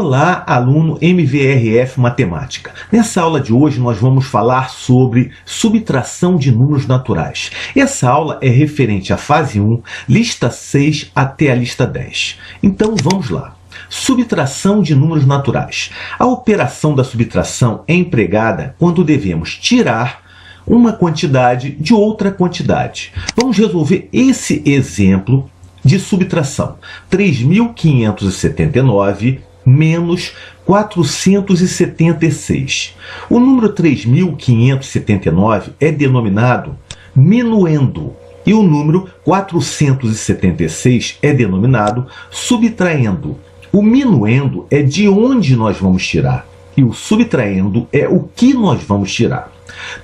Olá, aluno MVRF Matemática. Nessa aula de hoje nós vamos falar sobre subtração de números naturais. Essa aula é referente à fase 1, lista 6 até a lista 10. Então vamos lá. Subtração de números naturais. A operação da subtração é empregada quando devemos tirar uma quantidade de outra quantidade. Vamos resolver esse exemplo de subtração. 3.579 menos 476. O número 3.579 é denominado minuendo e o número 476 é denominado subtraindo. O minuendo é de onde nós vamos tirar e o subtraindo é o que nós vamos tirar.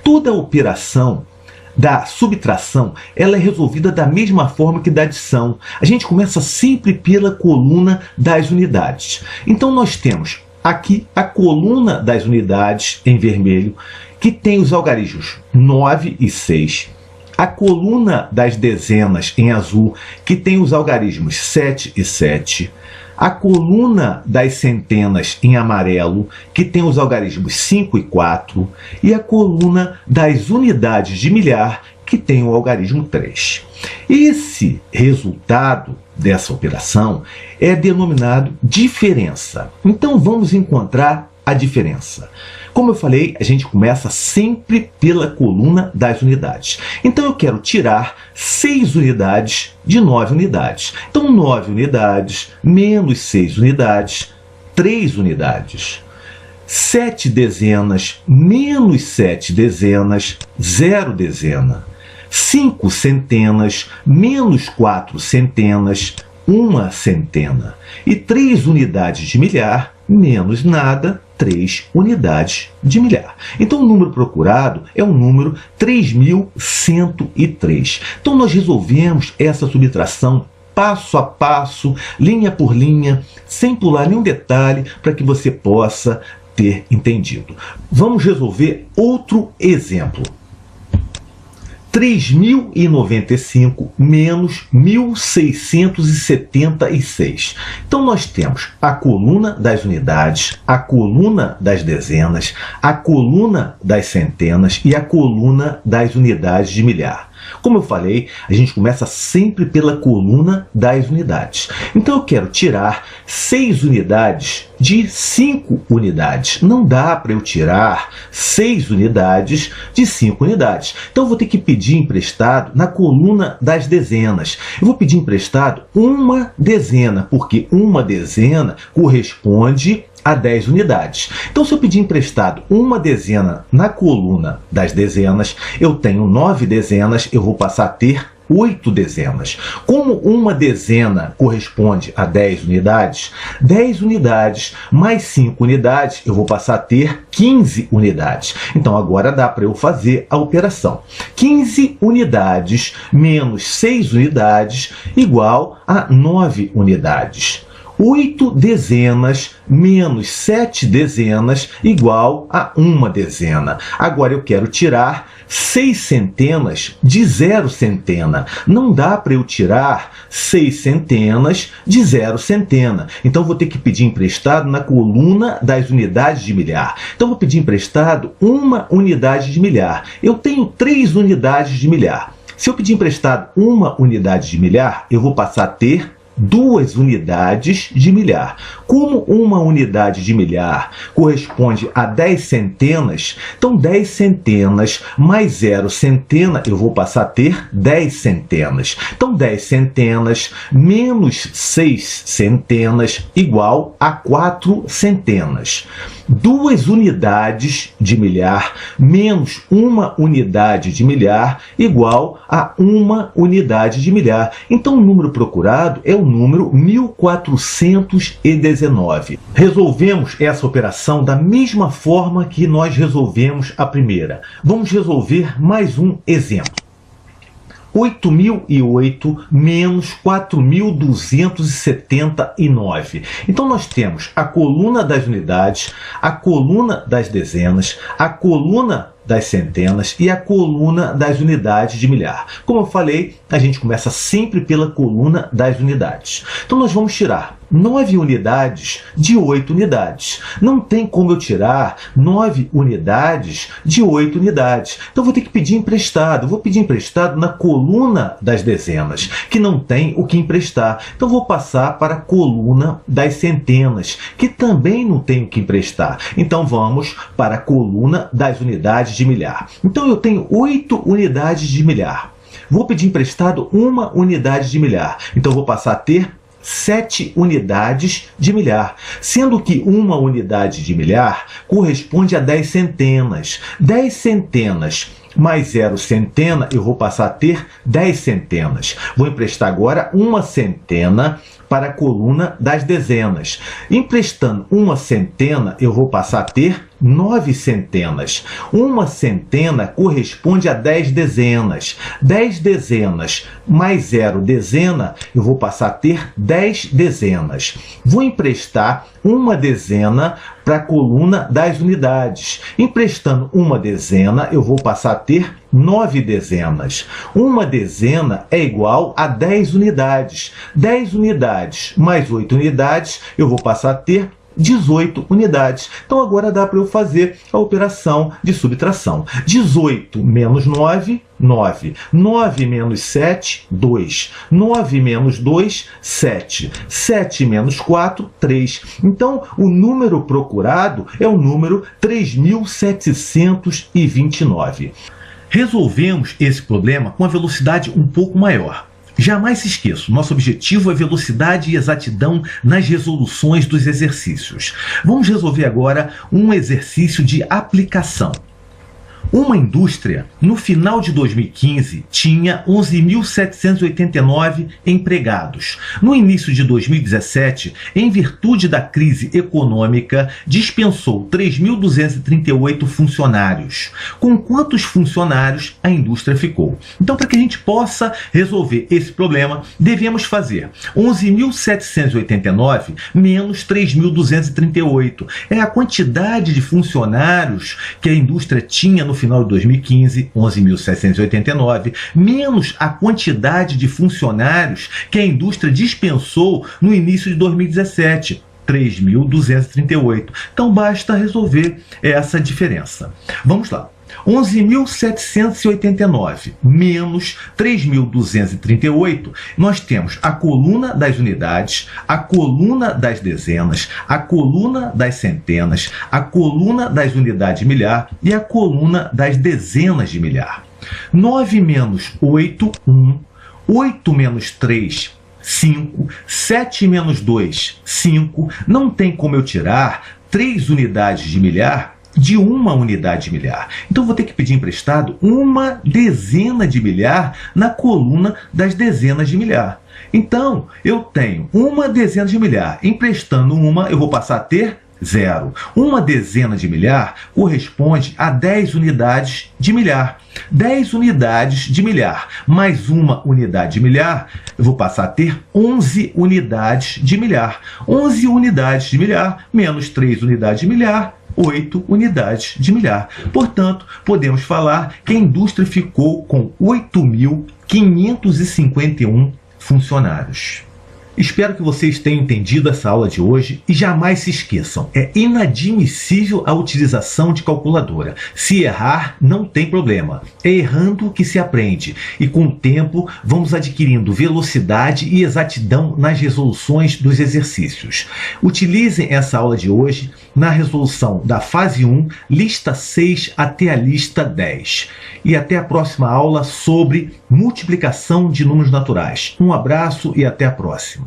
Toda a operação da subtração, ela é resolvida da mesma forma que da adição. A gente começa sempre pela coluna das unidades. Então nós temos aqui a coluna das unidades em vermelho, que tem os algarismos 9 e 6. A coluna das dezenas em azul, que tem os algarismos 7 e 7. A coluna das centenas em amarelo, que tem os algarismos 5 e 4, e a coluna das unidades de milhar, que tem o algarismo 3. Esse resultado dessa operação é denominado diferença. Então vamos encontrar a diferença. Como eu falei, a gente começa sempre pela coluna das unidades. Então eu quero tirar 6 unidades de 9 unidades. Então 9 unidades menos 6 unidades, 3 unidades. 7 dezenas menos 7 dezenas, 0 dezena. 5 centenas menos 4 centenas, 1 centena. E 3 unidades de milhar menos nada, 3 unidades de milhar. Então o número procurado é o número 3.103. Então nós resolvemos essa subtração passo a passo, linha por linha, sem pular nenhum detalhe, para que você possa ter entendido. Vamos resolver outro exemplo. 3.095 menos 1.676. Então nós temos a coluna das unidades, a coluna das dezenas, a coluna das centenas e a coluna das unidades de milhar. Como eu falei, a gente começa sempre pela coluna das unidades. Então eu quero tirar 6 unidades de 5 unidades. Não dá para eu tirar 6 unidades de 5 unidades. Então eu vou ter que pedir emprestado na coluna das dezenas. Eu vou pedir emprestado uma dezena, porque uma dezena corresponde a 10 unidades. Então, se eu pedir emprestado uma dezena na coluna das dezenas, eu tenho 9 dezenas, eu vou passar a ter 8 dezenas. Como uma dezena corresponde a 10 unidades, 10 unidades mais 5 unidades, eu vou passar a ter 15 unidades. Então, agora dá para eu fazer a operação. 15 unidades menos 6 unidades igual a 9 unidades. 8 dezenas menos 7 dezenas igual a 1 dezena. Agora eu quero tirar 6 centenas de 0 centena. Não dá para eu tirar 6 centenas de 0 centena. Então vou ter que pedir emprestado na coluna das unidades de milhar. Então vou pedir emprestado uma unidade de milhar. Eu tenho 3 unidades de milhar. Se eu pedir emprestado uma unidade de milhar, eu vou passar a ter 2 unidades de milhar. Como uma unidade de milhar corresponde a 10 centenas, então 10 centenas mais 0 centena, eu vou passar a ter 10 centenas. Então 10 centenas menos 6 centenas igual a 4 centenas. 2 unidades de milhar menos 1 unidade de milhar igual a 1 unidade de milhar. Então o número procurado é o número 1419. Resolvemos essa operação da mesma forma que nós resolvemos a primeira. Vamos resolver mais um exemplo. 8.008 menos 4.279. Então nós temos a coluna das unidades, a coluna das dezenas, a coluna das centenas e a coluna das unidades de milhar. Como eu falei, a gente começa sempre pela coluna das unidades. Então nós vamos tirar 9 unidades de 8 unidades. Não tem como eu tirar 9 unidades de 8 unidades. Então, vou ter que pedir emprestado. Vou pedir emprestado na coluna das dezenas, que não tem o que emprestar. Então, vou passar para a coluna das centenas, que também não tem o que emprestar. Então, vamos para a coluna das unidades de milhar. Então, eu tenho 8 unidades de milhar. Vou pedir emprestado uma unidade de milhar. Então, vou passar a ter 7 unidades de milhar, sendo que uma unidade de milhar corresponde a 10 centenas. 10 centenas mais 0 centena, eu vou passar a ter 10 centenas. Vou emprestar agora uma centena para a coluna das dezenas. Emprestando uma centena, eu vou passar a ter 9 centenas. Uma centena corresponde a 10 dezenas. 10 dezenas mais 0 dezena, eu vou passar a ter 10 dezenas. Vou emprestar uma dezena para a coluna das unidades. Emprestando uma dezena, eu vou passar a ter 9 dezenas. Uma dezena é igual a 10 unidades. 10 unidades mais 8 unidades, eu vou passar a ter 18 unidades. Então, agora dá para eu fazer a operação de subtração. 18 menos 9, 9. 9 menos 7, 2. 9 menos 2, 7. 7 menos 4, 3. Então, o número procurado é o número 3.729. Resolvemos esse problema com a velocidade um pouco maior. Jamais se esqueça, nosso objetivo é velocidade e exatidão nas resoluções dos exercícios. Vamos resolver agora um exercício de aplicação. Uma indústria, no final de 2015, tinha 11.789 empregados. No início de 2017, em virtude da crise econômica, dispensou 3.238 funcionários. Com quantos funcionários a indústria ficou? Então, para que a gente possa resolver esse problema, devemos fazer 11.789 menos 3.238. É a quantidade de funcionários que a indústria tinha no final de 2015, 11.789, menos a quantidade de funcionários que a indústria dispensou no início de 2017, 3.238. Então, basta resolver essa diferença. Vamos lá. 11.789 menos 3.238, nós temos a coluna das unidades, a coluna das dezenas, a coluna das centenas, a coluna das unidades de milhar e a coluna das dezenas de milhar. 9 menos 8, 1. 8 menos 3, 5. 7 menos 2, 5. Não tem como eu tirar 3 unidades de milhar de uma unidade de milhar. Então, vou ter que pedir emprestado uma dezena de milhar na coluna das dezenas de milhar. Então, eu tenho uma dezena de milhar. Emprestando uma, eu vou passar a ter 0. Uma dezena de milhar corresponde a 10 unidades de milhar. 10 unidades de milhar mais uma unidade de milhar, eu vou passar a ter 11 unidades de milhar. 11 unidades de milhar menos 3 unidades de milhar, 8 unidades de milhar. Portanto, podemos falar que a indústria ficou com 8.551 funcionários. Espero que vocês tenham entendido essa aula de hoje e jamais se esqueçam, é inadmissível a utilização de calculadora. Se errar, não tem problema. É errando que se aprende e com o tempo vamos adquirindo velocidade e exatidão nas resoluções dos exercícios. Utilizem essa aula de hoje na resolução da fase 1, lista 6 até a lista 10. E até a próxima aula sobre multiplicação de números naturais. Um abraço e até a próxima.